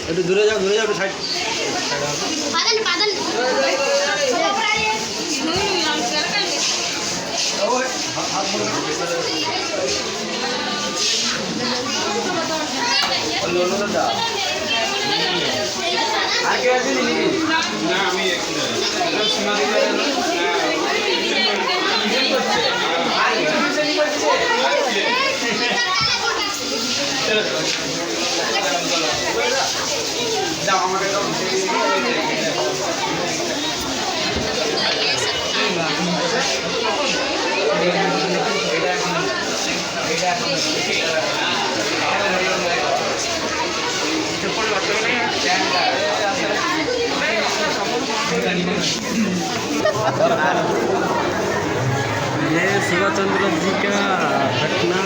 একটু দূরে যাও একটু সাইড ये सुभाष चंद्र जी का घटना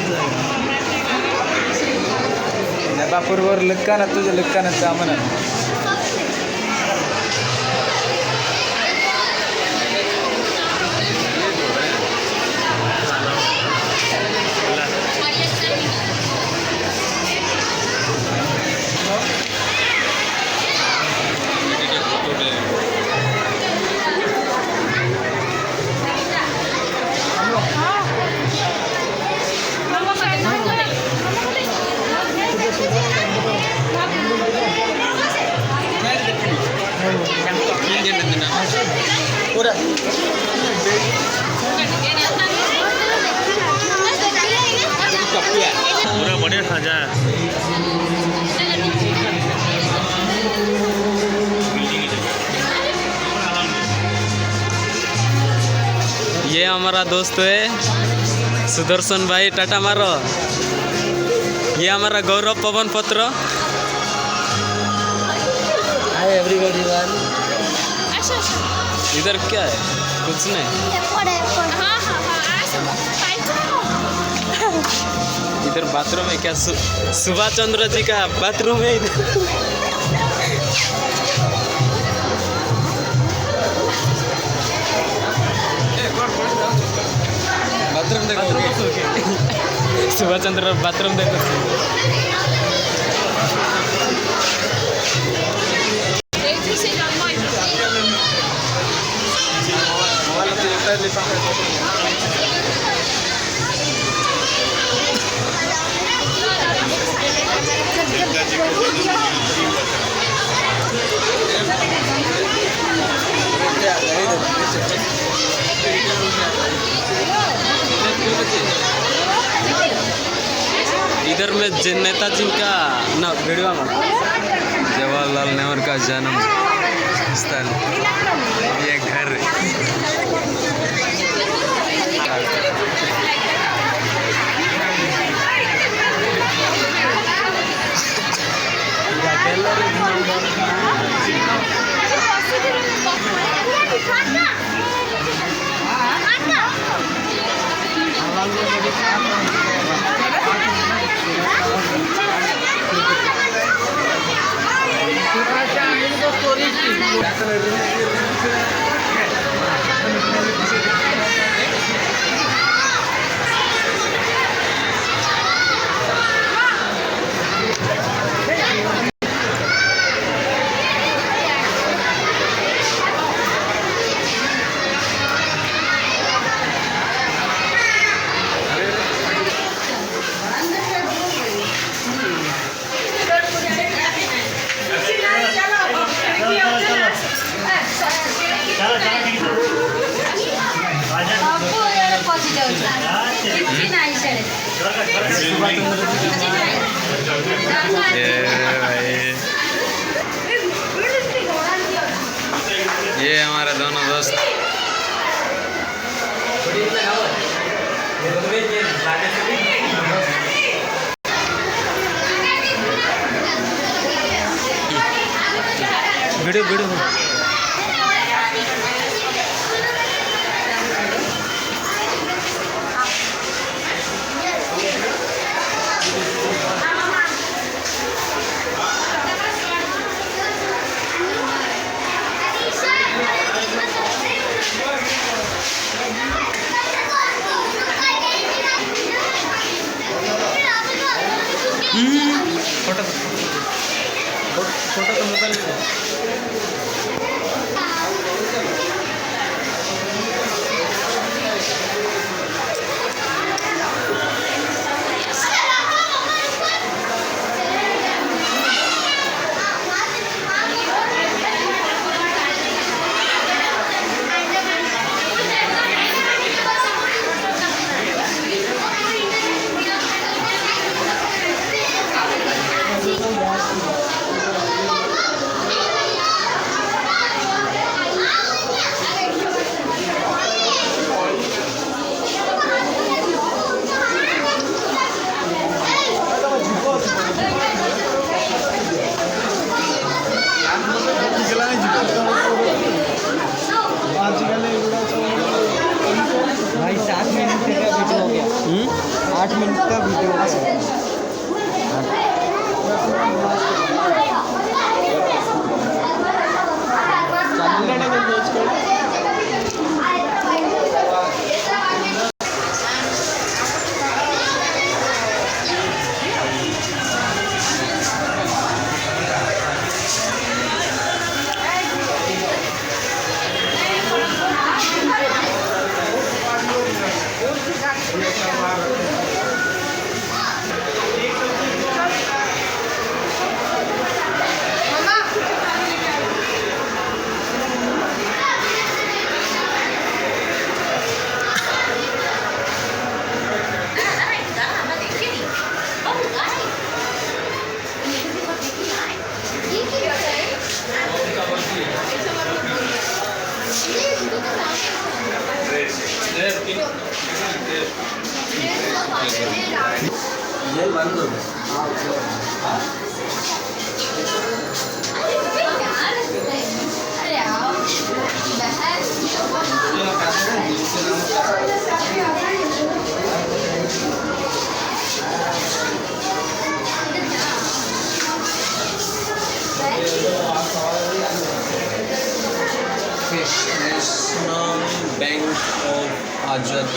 नबापूरवर लक्कान तुझं लक्कानचं आम्हाला पूरा बढ़िया सजा है। ये हमारा दोस्त है सुदर्शन भाई, टाटा मारो। ये हमारा गौरव पवन पत्र। Hi everybody one. इधर क्या है? कुछ नहीं। इधर बाथरूम है क्या? सुभाष चंद्र जी का बाथरूम है इधर। बाथरूम देखो। सुभाष चंद्र बाथरूम देखो। इधर में नेताजी का ना वीडियो में जवाहरलाल नेहरू का जन्म स्थल, ये घर भाई ये हमारे दोनों दोस्त वीडियो वीडियो फोटो फोटो तो मोबाइल में भाई 7 मिनट का वीडियो हो गया 8 मिनट का वीडियो हो गया National Bank of Azad.